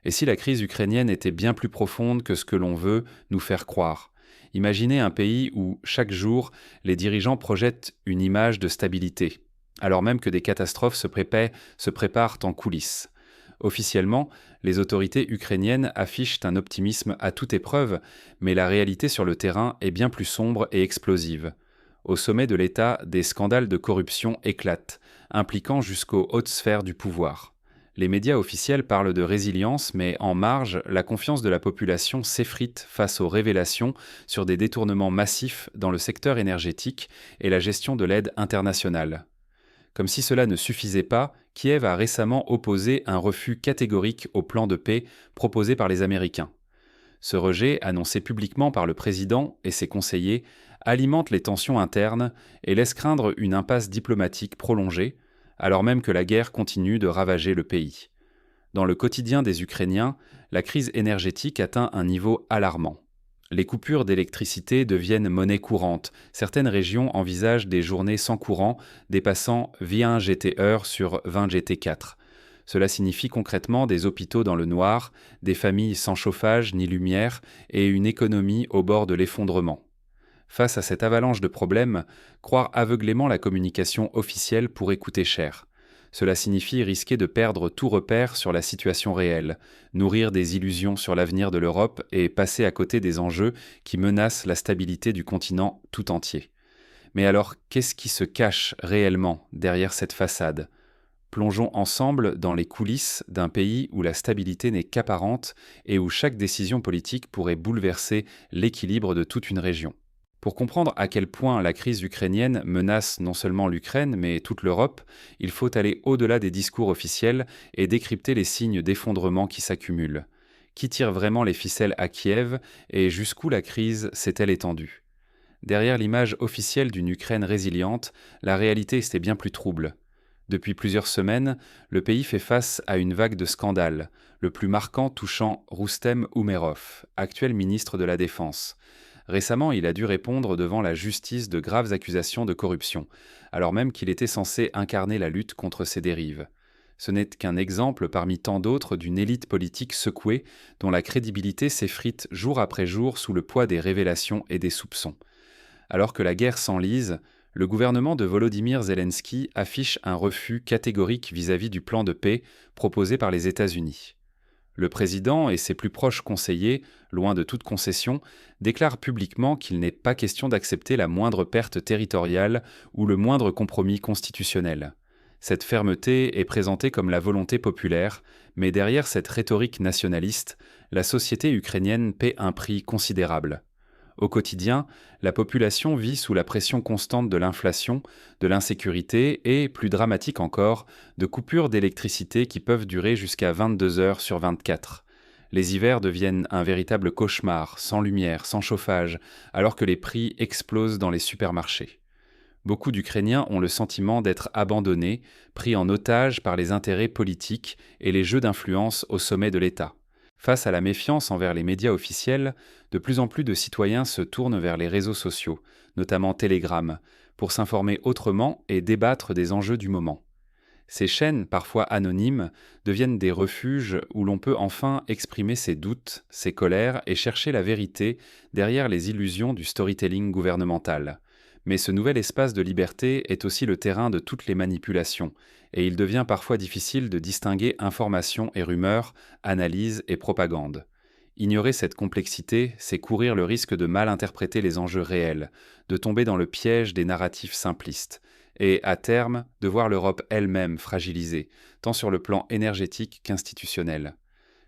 Et si la crise ukrainienne était bien plus profonde que ce que l'on veut nous faire croire? Imaginez un pays où, chaque jour, les dirigeants projettent une image de stabilité, alors même que des catastrophes se préparent en coulisses. Officiellement, les autorités ukrainiennes affichent un optimisme à toute épreuve, mais la réalité sur le terrain est bien plus sombre et explosive. Au sommet de l'État, des scandales de corruption éclatent, impliquant jusqu'aux hautes sphères du pouvoir. Les médias officiels parlent de résilience, mais en marge, la confiance de la population s'effrite face aux révélations sur des détournements massifs dans le secteur énergétique et la gestion de l'aide internationale. Comme si cela ne suffisait pas, Kiev a récemment opposé un refus catégorique au plan de paix proposé par les Américains. Ce rejet, annoncé publiquement par le président et ses conseillers, alimente les tensions internes et laisse craindre une impasse diplomatique prolongée, alors même que la guerre continue de ravager le pays. Dans le quotidien des Ukrainiens, la crise énergétique atteint un niveau alarmant. Les coupures d'électricité deviennent monnaie courante. Certaines régions envisagent des journées sans courant dépassant 21 GT/h sur 20 GT4. Cela signifie concrètement des hôpitaux dans le noir, des familles sans chauffage ni lumière et une économie au bord de l'effondrement. Face à cette avalanche de problèmes, croire aveuglément la communication officielle pourrait coûter cher. Cela signifie risquer de perdre tout repère sur la situation réelle, nourrir des illusions sur l'avenir de l'Europe et passer à côté des enjeux qui menacent la stabilité du continent tout entier. Mais alors, qu'est-ce qui se cache réellement derrière cette façade ? Plongeons ensemble dans les coulisses d'un pays où la stabilité n'est qu'apparente et où chaque décision politique pourrait bouleverser l'équilibre de toute une région. Pour comprendre à quel point la crise ukrainienne menace non seulement l'Ukraine, mais toute l'Europe, il faut aller au-delà des discours officiels et décrypter les signes d'effondrement qui s'accumulent. Qui tire vraiment les ficelles à Kiev et jusqu'où la crise s'est-elle étendue? Derrière l'image officielle d'une Ukraine résiliente, la réalité était bien plus trouble. Depuis plusieurs semaines, le pays fait face à une vague de scandales, le plus marquant touchant Roustem Umerov, actuel ministre de la Défense. Récemment, il a dû répondre devant la justice de graves accusations de corruption, alors même qu'il était censé incarner la lutte contre ces dérives. Ce n'est qu'un exemple parmi tant d'autres d'une élite politique secouée, dont la crédibilité s'effrite jour après jour sous le poids des révélations et des soupçons. Alors que la guerre s'enlise, le gouvernement de Volodymyr Zelensky affiche un refus catégorique vis-à-vis du plan de paix proposé par les États-Unis. Le président et ses plus proches conseillers, loin de toute concession, déclarent publiquement qu'il n'est pas question d'accepter la moindre perte territoriale ou le moindre compromis constitutionnel. Cette fermeté est présentée comme la volonté populaire, mais derrière cette rhétorique nationaliste, la société ukrainienne paie un prix considérable. Au quotidien, la population vit sous la pression constante de l'inflation, de l'insécurité et, plus dramatique encore, de coupures d'électricité qui peuvent durer jusqu'à 22 heures sur 24. Les hivers deviennent un véritable cauchemar, sans lumière, sans chauffage, alors que les prix explosent dans les supermarchés. Beaucoup d'Ukrainiens ont le sentiment d'être abandonnés, pris en otage par les intérêts politiques et les jeux d'influence au sommet de l'État. Face à la méfiance envers les médias officiels, de plus en plus de citoyens se tournent vers les réseaux sociaux, notamment Telegram, pour s'informer autrement et débattre des enjeux du moment. Ces chaînes, parfois anonymes, deviennent des refuges où l'on peut enfin exprimer ses doutes, ses colères et chercher la vérité derrière les illusions du storytelling gouvernemental. Mais ce nouvel espace de liberté est aussi le terrain de toutes les manipulations, et il devient parfois difficile de distinguer information et rumeurs, analyse et propagande. Ignorer cette complexité, c'est courir le risque de mal interpréter les enjeux réels, de tomber dans le piège des narratifs simplistes, et, à terme, de voir l'Europe elle-même fragilisée, tant sur le plan énergétique qu'institutionnel.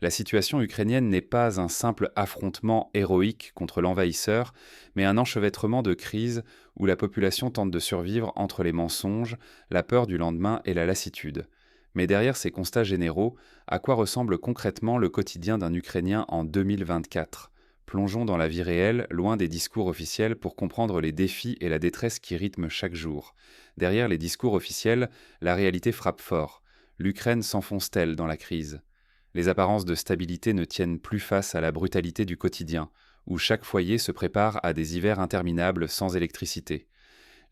La situation ukrainienne n'est pas un simple affrontement héroïque contre l'envahisseur, mais un enchevêtrement de crises où la population tente de survivre entre les mensonges, la peur du lendemain et la lassitude. Mais derrière ces constats généraux, à quoi ressemble concrètement le quotidien d'un Ukrainien en 2024 ? Plongeons dans la vie réelle, loin des discours officiels, pour comprendre les défis et la détresse qui rythment chaque jour. Derrière les discours officiels, la réalité frappe fort. L'Ukraine s'enfonce-t-elle dans la crise ? Les apparences de stabilité ne tiennent plus face à la brutalité du quotidien, où chaque foyer se prépare à des hivers interminables sans électricité.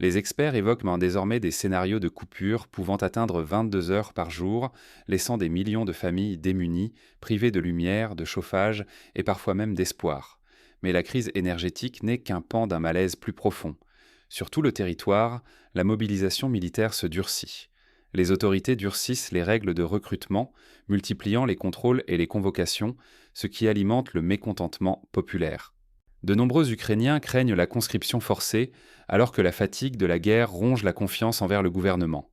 Les experts évoquent désormais des scénarios de coupure pouvant atteindre 22 heures par jour, laissant des millions de familles démunies, privées de lumière, de chauffage et parfois même d'espoir. Mais la crise énergétique n'est qu'un pan d'un malaise plus profond. Sur tout le territoire, la mobilisation militaire se durcit. Les autorités durcissent les règles de recrutement, multipliant les contrôles et les convocations, ce qui alimente le mécontentement populaire. De nombreux Ukrainiens craignent la conscription forcée, alors que la fatigue de la guerre ronge la confiance envers le gouvernement.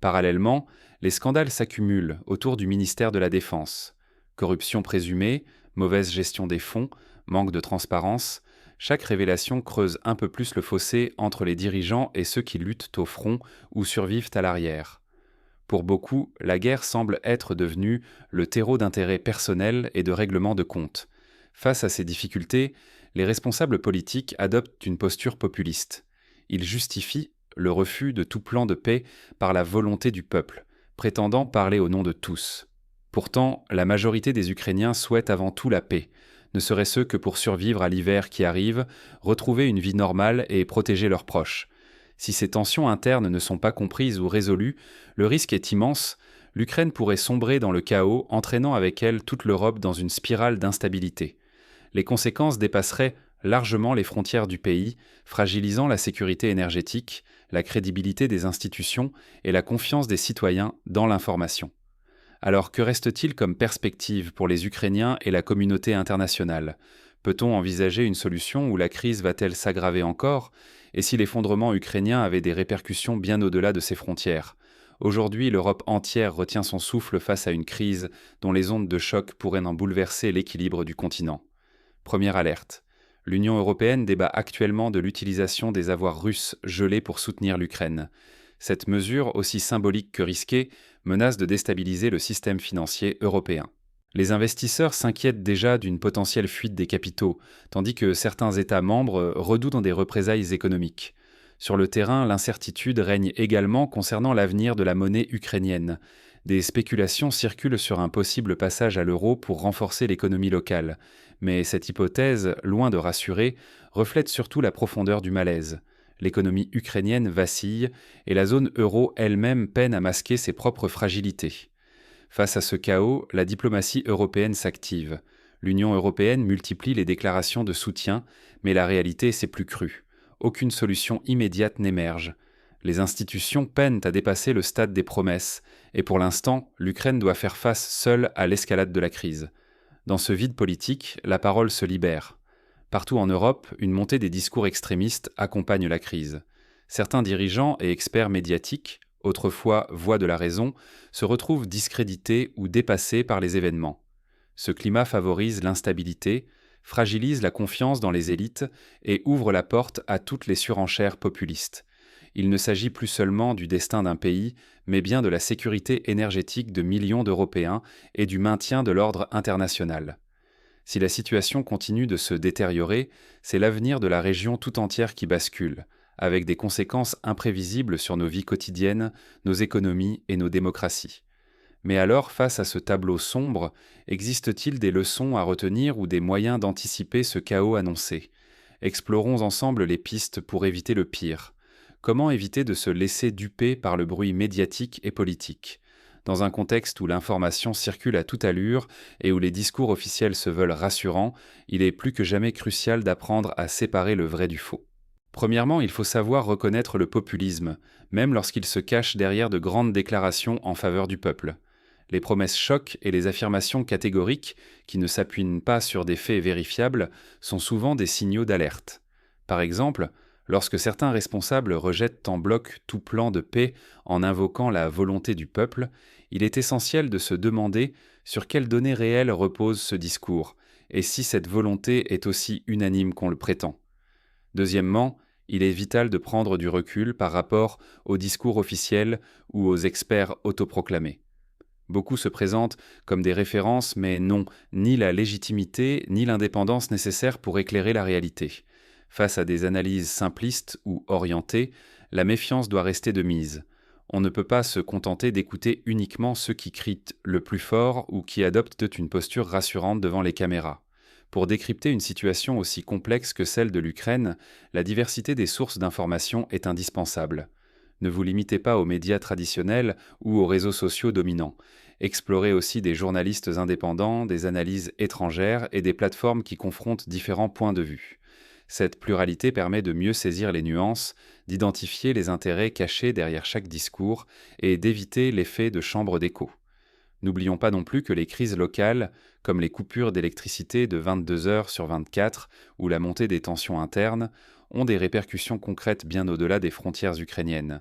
Parallèlement, les scandales s'accumulent autour du ministère de la Défense. Corruption présumée, mauvaise gestion des fonds, manque de transparence, chaque révélation creuse un peu plus le fossé entre les dirigeants et ceux qui luttent au front ou survivent à l'arrière. Pour beaucoup, la guerre semble être devenue le terreau d'intérêts personnels et de règlements de comptes. Face à ces difficultés, les responsables politiques adoptent une posture populiste. Ils justifient le refus de tout plan de paix par la volonté du peuple, prétendant parler au nom de tous. Pourtant, la majorité des Ukrainiens souhaitent avant tout la paix, ne serait-ce que pour survivre à l'hiver qui arrive, retrouver une vie normale et protéger leurs proches. Si ces tensions internes ne sont pas comprises ou résolues, le risque est immense. L'Ukraine pourrait sombrer dans le chaos, entraînant avec elle toute l'Europe dans une spirale d'instabilité. Les conséquences dépasseraient largement les frontières du pays, fragilisant la sécurité énergétique, la crédibilité des institutions et la confiance des citoyens dans l'information. Alors que reste-t-il comme perspective pour les Ukrainiens et la communauté internationale ? Peut-on envisager une solution où la crise va-t-elle s'aggraver encore ? Et si l'effondrement ukrainien avait des répercussions bien au-delà de ses frontières ? Aujourd'hui, l'Europe entière retient son souffle face à une crise dont les ondes de choc pourraient en bouleverser l'équilibre du continent. Première alerte. L'Union européenne débat actuellement de l'utilisation des avoirs russes gelés pour soutenir l'Ukraine. Cette mesure, aussi symbolique que risquée, menace de déstabiliser le système financier européen. Les investisseurs s'inquiètent déjà d'une potentielle fuite des capitaux, tandis que certains États membres redoutent des représailles économiques. Sur le terrain, l'incertitude règne également concernant l'avenir de la monnaie ukrainienne. Des spéculations circulent sur un possible passage à l'euro pour renforcer l'économie locale. Mais cette hypothèse, loin de rassurer, reflète surtout la profondeur du malaise. L'économie ukrainienne vacille et la zone euro elle-même peine à masquer ses propres fragilités. Face à ce chaos, la diplomatie européenne s'active. L'Union européenne multiplie les déclarations de soutien, mais la réalité s'est plus crue. Aucune solution immédiate n'émerge. Les institutions peinent à dépasser le stade des promesses, et pour l'instant, l'Ukraine doit faire face seule à l'escalade de la crise. Dans ce vide politique, la parole se libère. Partout en Europe, une montée des discours extrémistes accompagne la crise. Certains dirigeants et experts médiatiques, autrefois voix de la raison, se retrouvent discrédités ou dépassés par les événements. Ce climat favorise l'instabilité, fragilise la confiance dans les élites et ouvre la porte à toutes les surenchères populistes. Il ne s'agit plus seulement du destin d'un pays, mais bien de la sécurité énergétique de millions d'Européens et du maintien de l'ordre international. Si la situation continue de se détériorer, c'est l'avenir de la région tout entière qui bascule, avec des conséquences imprévisibles sur nos vies quotidiennes, nos économies et nos démocraties. Mais alors, face à ce tableau sombre, existe-t-il des leçons à retenir ou des moyens d'anticiper ce chaos annoncé ? Explorons ensemble les pistes pour éviter le pire. Comment éviter de se laisser duper par le bruit médiatique et politique ? Dans un contexte où l'information circule à toute allure et où les discours officiels se veulent rassurants, il est plus que jamais crucial d'apprendre à séparer le vrai du faux. Premièrement, il faut savoir reconnaître le populisme, même lorsqu'il se cache derrière de grandes déclarations en faveur du peuple. Les promesses chocs et les affirmations catégoriques, qui ne s'appuient pas sur des faits vérifiables, sont souvent des signaux d'alerte. Par exemple, lorsque certains responsables rejettent en bloc tout plan de paix en invoquant la volonté du peuple, il est essentiel de se demander sur quelles données réelles repose ce discours, et si cette volonté est aussi unanime qu'on le prétend. Deuxièmement, il est vital de prendre du recul par rapport aux discours officiels ou aux experts autoproclamés. Beaucoup se présentent comme des références, mais n'ont ni la légitimité ni l'indépendance nécessaires pour éclairer la réalité. Face à des analyses simplistes ou orientées, la méfiance doit rester de mise. On ne peut pas se contenter d'écouter uniquement ceux qui crient le plus fort ou qui adoptent une posture rassurante devant les caméras. Pour décrypter une situation aussi complexe que celle de l'Ukraine, la diversité des sources d'information est indispensable. Ne vous limitez pas aux médias traditionnels ou aux réseaux sociaux dominants. Explorez aussi des journalistes indépendants, des analyses étrangères et des plateformes qui confrontent différents points de vue. Cette pluralité permet de mieux saisir les nuances, d'identifier les intérêts cachés derrière chaque discours et d'éviter l'effet de chambre d'écho. N'oublions pas non plus que les crises locales, comme les coupures d'électricité de 22 heures sur 24 ou la montée des tensions internes, ont des répercussions concrètes bien au-delà des frontières ukrainiennes.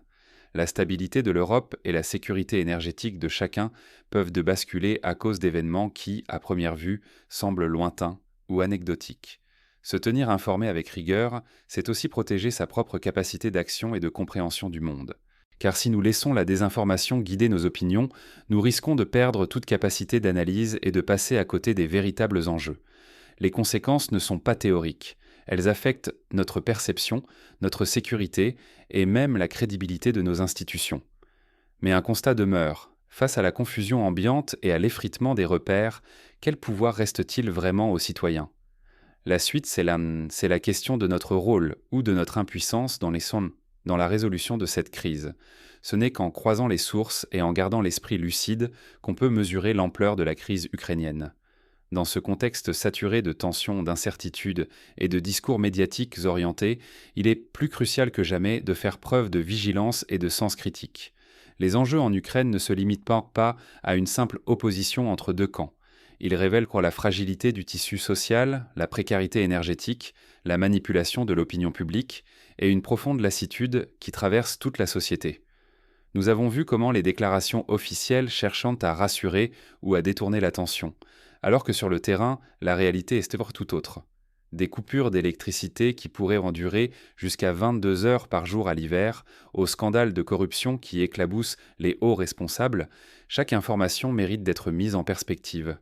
La stabilité de l'Europe et la sécurité énergétique de chacun peuvent de basculer à cause d'événements qui, à première vue, semblent lointains ou anecdotiques. Se tenir informé avec rigueur, c'est aussi protéger sa propre capacité d'action et de compréhension du monde. Car si nous laissons la désinformation guider nos opinions, nous risquons de perdre toute capacité d'analyse et de passer à côté des véritables enjeux. Les conséquences ne sont pas théoriques. Elles affectent notre perception, notre sécurité et même la crédibilité de nos institutions. Mais un constat demeure. Face à la confusion ambiante et à l'effritement des repères, quel pouvoir reste-t-il vraiment aux citoyens ? La suite, c'est la question de notre rôle ou de notre impuissance dans la résolution de cette crise. Ce n'est qu'en croisant les sources et en gardant l'esprit lucide qu'on peut mesurer l'ampleur de la crise ukrainienne. Dans ce contexte saturé de tensions, d'incertitudes et de discours médiatiques orientés, il est plus crucial que jamais de faire preuve de vigilance et de sens critique. Les enjeux en Ukraine ne se limitent pas à une simple opposition entre deux camps. Ils révèlent la fragilité du tissu social, la précarité énergétique, la manipulation de l'opinion publique et une profonde lassitude qui traverse toute la société. Nous avons vu comment les déclarations officielles cherchant à rassurer ou à détourner l'attention, alors que sur le terrain, la réalité est tout autre. Des coupures d'électricité qui pourraient en durer jusqu'à 22 heures par jour à l'hiver, aux scandales de corruption qui éclaboussent les hauts responsables, chaque information mérite d'être mise en perspective.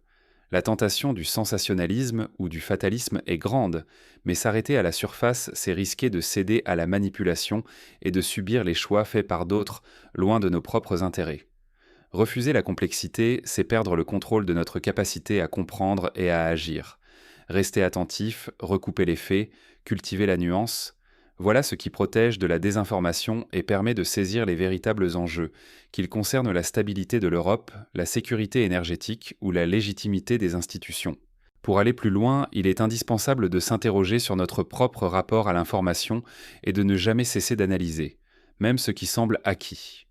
La tentation du sensationnalisme ou du fatalisme est grande, mais s'arrêter à la surface, c'est risquer de céder à la manipulation et de subir les choix faits par d'autres, loin de nos propres intérêts. Refuser la complexité, c'est perdre le contrôle de notre capacité à comprendre et à agir. Rester attentif, recouper les faits, cultiver la nuance, voilà ce qui protège de la désinformation et permet de saisir les véritables enjeux, qu'ils concernent la stabilité de l'Europe, la sécurité énergétique ou la légitimité des institutions. Pour aller plus loin, il est indispensable de s'interroger sur notre propre rapport à l'information et de ne jamais cesser d'analyser, même ce qui semble acquis.